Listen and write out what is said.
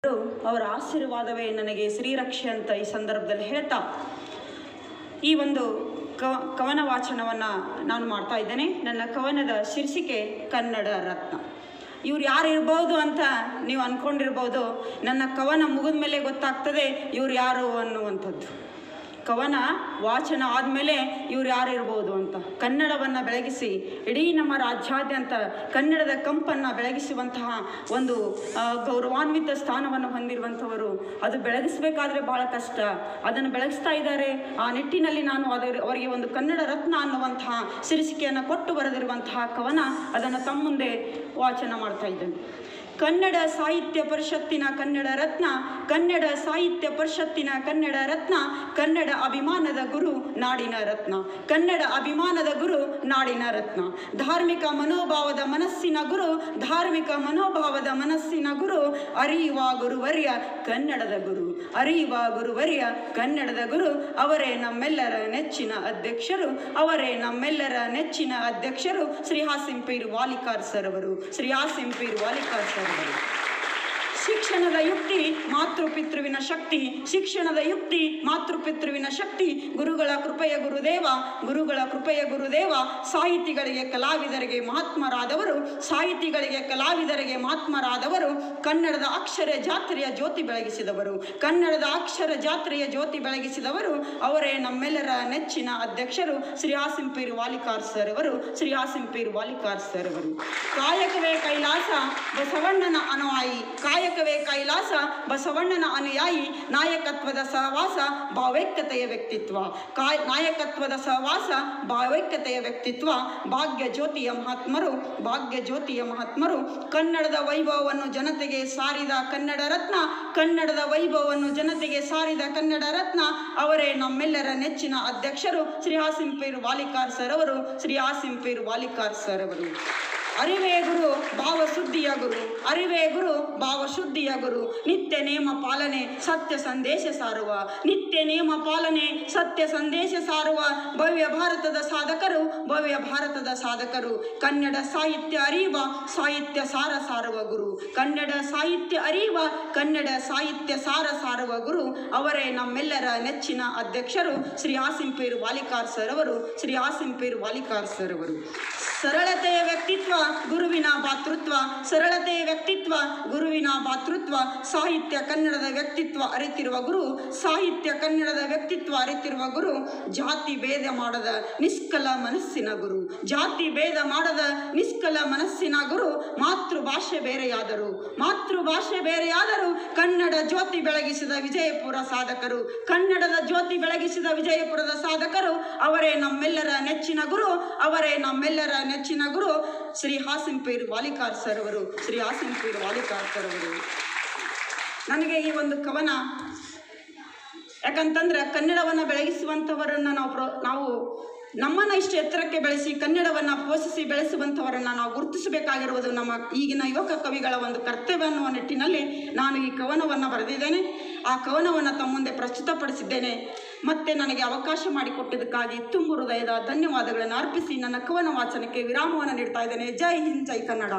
ಅವರ ಆಶೀರ್ವಾದವೇ ನನಗೆ ಶ್ರೀರಕ್ಷೆ ಅಂತ ಈ ಸಂದರ್ಭದಲ್ಲಿ ಹೇಳ್ತಾ ಈ ಒಂದು ಕವನ ವಾಚನವನ್ನು ನಾನು ಮಾಡ್ತಾ ಇದ್ದೇನೆ. ನನ್ನ ಕವನದ ಶೀರ್ಷಿಕೆ ಕನ್ನಡ ರತ್ನ. ಇವ್ರು ಯಾರು ಇರ್ಬೋದು ಅಂತ ನೀವು ಅಂದ್ಕೊಂಡಿರ್ಬೋದು. ನನ್ನ ಕವನ ಮುಗಿದ ಮೇಲೆ ಗೊತ್ತಾಗ್ತದೆ ಇವ್ರು ಯಾರು ಅನ್ನುವಂಥದ್ದು. ಕವನ ವಾಚನ ಆದಮೇಲೆ ಇವ್ರು ಯಾರು ಇರ್ಬೋದು ಅಂತ. ಕನ್ನಡವನ್ನು ಬೆಳಗಿಸಿ ಇಡೀ ನಮ್ಮ ರಾಜ್ಯಾದ್ಯಂತ ಕನ್ನಡದ ಕಂಪನ್ನು ಬೆಳಗಿಸುವಂತಹ ಒಂದು ಗೌರವಾನ್ವಿತ ಸ್ಥಾನವನ್ನು ಹೊಂದಿರುವಂಥವರು. ಅದು ಬೆಳಗಿಸಬೇಕಾದ್ರೆ ಭಾಳ ಕಷ್ಟ. ಅದನ್ನು ಬೆಳಗಿಸ್ತಾ ಇದ್ದಾರೆ. ಆ ನಿಟ್ಟಿನಲ್ಲಿ ನಾನು ಅವರಿಗೆ ಒಂದು ಕನ್ನಡ ರತ್ನ ಅನ್ನುವಂತಹ ಶೀರ್ಷಿಕೆಯನ್ನು ಕೊಟ್ಟು ಬರೆದಿರುವಂತಹ ಕವನ ಅದನ್ನು ತಮ್ಮ ಮುಂದೆ ವಾಚನ ಮಾಡ್ತಾ ಇದ್ದೇನೆ. ಕನ್ನಡ ಸಾಹಿತ್ಯ ಪರಿಷತ್ತಿನ ಕನ್ನಡ ರತ್ನ, ಕನ್ನಡ ಸಾಹಿತ್ಯ ಪರಿಷತ್ತಿನ ಕನ್ನಡ ರತ್ನ, ಕನ್ನಡ ಅಭಿಮಾನದ ಗುರು ನಾಡಿನ ರತ್ನ, ಕನ್ನಡ ಅಭಿಮಾನದ ಗುರು ನಾಡಿನ ರತ್ನ, ಧಾರ್ಮಿಕ ಮನೋಭಾವದ ಮನಸ್ಸಿನ ಗುರು, ಧಾರ್ಮಿಕ ಮನೋಭಾವದ ಮನಸ್ಸಿನ ಗುರು, ಅರಿಯುವ ಗುರುವರ್ಯ ಕನ್ನಡದ ಗುರು, ಅರಿಯುವ ಗುರುವರ್ಯ ಕನ್ನಡದ ಗುರು. ಅವರೇ ನಮ್ಮೆಲ್ಲರ ನೆಚ್ಚಿನ ಅಧ್ಯಕ್ಷರು, ಅವರೇ ನಮ್ಮೆಲ್ಲರ ನೆಚ್ಚಿನ ಅಧ್ಯಕ್ಷರು ಶ್ರೀ ಹಾಸಿಂ ಪೀರ್ ವಾಲಿಕಾರ್ ಸರ್ ಅವರು, ಶ್ರೀ ಹಾಸಿಂ ಪೀರ್ ವಾಲಿಕಾರ್ ಸರ್. ಶಿಕ್ಷಣದ ಯುಕ್ತಿ ಮಾತೃಪಿತೃವಿನ ಶಕ್ತಿ, ಶಿಕ್ಷಣದ ಯುಕ್ತಿ ಮಾತೃಪಿತೃವಿನ ಶಕ್ತಿ. ಗುರುಗಳ ಕೃಪೆಯ ಗುರುದೇವ, ಗುರುಗಳ ಕೃಪೆಯ ಗುರುದೇವ. ಸಾಹಿತಿಗಳಿಗೆ ಕಲಾವಿದರಿಗೆ ಮಹಾತ್ಮರಾದವರು, ಸಾಹಿತಿಗಳಿಗೆ ಕಲಾವಿದರಿಗೆ ಮಹಾತ್ಮರಾದವರು. ಕನ್ನಡದ ಅಕ್ಷರ ಜಾತ್ರೆಯ ಜ್ಯೋತಿ ಬೆಳಗಿಸಿದವರು, ಕನ್ನಡದ ಅಕ್ಷರ ಜಾತ್ರೆಯ ಜ್ಯೋತಿ ಬೆಳಗಿಸಿದವರು. ಅವರೇ ನಮ್ಮೆಲ್ಲರ ನೆಚ್ಚಿನ ಅಧ್ಯಕ್ಷರು ಶ್ರೀ ಹಾಸಿಂ ಪೀರ್ ವಾಲಿಕಾರ್ ಸರ್ ಅವರು, ಶ್ರೀ ಹಾಸಿಂ ಪೀರ್ ವಾಲಿಕಾರ್ ಸರ್ ಅವರು. ಕಾಯಕವೇ ಕೈಲಾಸ ಬಸವಣ್ಣನ ಅನುಯಾಯಿ, ಕಾಯಕವೇ ಕೈಲಾಸ ಬಸವಣ್ಣನ ಅನುಯಾಯಿ. ನಾಯಕತ್ವದ ಸಹವಾಸ ಭಾವೈಕ್ಯತೆಯ ವ್ಯಕ್ತಿತ್ವ, ನಾಯಕತ್ವದ ಸಹವಾಸ ಭಾವೈಕ್ಯತೆಯ ವ್ಯಕ್ತಿತ್ವ. ಭಾಗ್ಯ ಜ್ಯೋತಿಯ ಮಹಾತ್ಮರು, ಭಾಗ್ಯ ಜ್ಯೋತಿಯ ಮಹಾತ್ಮರು. ಕನ್ನಡದ ವೈಭವವನ್ನು ಜನತೆಗೆ ಸಾರಿದ ಕನ್ನಡ ರತ್ನ, ಕನ್ನಡದ ವೈಭವವನ್ನು ಜನತೆಗೆ ಸಾರಿದ ಕನ್ನಡ ರತ್ನ. ಅವರೇ ನಮ್ಮೆಲ್ಲರ ನೆಚ್ಚಿನ ಅಧ್ಯಕ್ಷರು ಶ್ರೀ ಹಾಸಿಂ ಪೀರ್ ವಾಲಿಕಾರ್ ಸರ್ ಅವರು, ಶ್ರೀ ಹಾಸಿಂ ಪೀರ್ ವಾಲಿಕಾರ್ ಸರ್ ಅವರು. ಅರಿವೇ ಗುರು ಭಾವಶುದ್ಧಿಯ ಗುರು, ಅರಿವೇ ಗುರು ಭಾವಶುದ್ಧಿಯ ಗುರು. ನಿತ್ಯ ನೇಮ ಪಾಲನೆ ಸತ್ಯ ಸಂದೇಶ ಸಾರುವ, ನಿತ್ಯ ನೇಮ ಪಾಲನೆ ಸತ್ಯ ಸಂದೇಶ ಸಾರುವ. ಭವ್ಯ ಭಾರತದ ಸಾಧಕರು, ಭವ್ಯ ಭಾರತದ ಸಾಧಕರು. ಕನ್ನಡ ಸಾಹಿತ್ಯ ಅರಿಯುವ, ಸಾಹಿತ್ಯ ಸಾರ ಸಾರುವ ಗುರು, ಕನ್ನಡ ಸಾಹಿತ್ಯ ಅರಿಯುವ, ಕನ್ನಡ ಸಾಹಿತ್ಯ ಸಾರ ಸಾರುವ ಗುರು. ಅವರೇ ನಮ್ಮೆಲ್ಲರ ನೆಚ್ಚಿನ ಅಧ್ಯಕ್ಷರು ಶ್ರೀ ಹಾಸಿಂ ಪೀರ್ ವಾಲಿಕಾರ್ ಸರ್ ಅವರು, ಶ್ರೀ ಹಾಸಿಂ ಪೀರ್ ವಾಲಿಕಾರ್ ಸರ್ ಅವರು. ಸರಳತೆಯ ವ್ಯಕ್ತಿತ್ವ ಗುರುವಿನ ಭಾತೃತ್ವ, ಸರಳತೆಯ ವ್ಯಕ್ತಿತ್ವ ಗುರುವಿನ ಭಾತೃತ್ವ. ಸಾಹಿತ್ಯ ಕನ್ನಡದ ವ್ಯಕ್ತಿತ್ವ ಅರಿತಿರುವ ಗುರು, ಸಾಹಿತ್ಯ ಕನ್ನಡದ ವ್ಯಕ್ತಿತ್ವ ಅರಿತಿರುವ ಗುರು. ಜಾತಿ ಭೇದ ಮಾಡದ ನಿಷ್ಕಲ ಮನಸ್ಸಿನ ಗುರು, ಜಾತಿ ಭೇದ ಮಾಡದ ನಿಷ್ಕಲ ಮನಸ್ಸಿನ ಗುರು. ಮಾತೃಭಾಷೆ ಬೇರೆಯಾದರು, ಮಾತೃಭಾಷೆ ಬೇರೆಯಾದರೂ ಕನ್ನಡ ಜ್ಯೋತಿ ಬೆಳಗಿಸಿದ ವಿಜಯಪುರ ಸಾಧಕರು, ಕನ್ನಡದ ಜ್ಯೋತಿ ಬೆಳಗಿಸಿದ ವಿಜಯಪುರದ ಸಾಧಕರು. ಅವರೇ ನಮ್ಮೆಲ್ಲರ ನೆಚ್ಚಿನ ಗುರು, ಅವರೇ ನಮ್ಮೆಲ್ಲರ ನೆಚ್ಚಿನ ಗುರು ಶ್ರೀ ಹಾಸಿಂ ಪೀರ್ ವಾಲಿಕಾರ್ ಸರ್ ಅವರು, ಶ್ರೀ ಹಾಸಿಂ ಪೀರ್ ವಾಲಿಕಾರ್ ಸರ್ ಅವರು. ನನಗೆ ಈ ಒಂದು ಕವನ ಯಾಕಂತಂದ್ರೆ ಕನ್ನಡವನ್ನು ಬೆಳಗಿಸುವಂಥವರನ್ನು ನಾವು ನಮ್ಮನ್ನು ಇಷ್ಟು ಎತ್ತರಕ್ಕೆ ಬೆಳೆಸಿ ಕನ್ನಡವನ್ನು ಪೋಷಿಸಿ ಬೆಳೆಸುವಂಥವರನ್ನು ನಾವು ಗುರುತಿಸಬೇಕಾಗಿರುವುದು ನಮ್ಮ ಈಗಿನ ಯುವಕ ಕವಿಗಳ ಒಂದು ಕರ್ತವ್ಯ ಅನ್ನುವ ನಿಟ್ಟಿನಲ್ಲಿ ನಾನು ಈ ಕವನವನ್ನು ಬರೆದಿದ್ದೇನೆ. ಆ ಕವನವನ್ನು ತಮ್ಮ ಮುಂದೆ ಪ್ರಸ್ತುತಪಡಿಸಿದ್ದೇನೆ. ಮತ್ತೆ ನನಗೆ ಅವಕಾಶ ಮಾಡಿಕೊಟ್ಟಿದ್ದಕ್ಕಾಗಿ ತುಂಬು ಹೃದಯದ ಧನ್ಯವಾದಗಳನ್ನು ಅರ್ಪಿಸಿ ನನ್ನ ಕವನ ವಾಚನಕ್ಕೆ ವಿರಾಮವನ್ನು ನೀಡ್ತಾ ಇದ್ದೇನೆ. ಜೈ ಹಿಂದ್, ಜೈ ಕನ್ನಡ.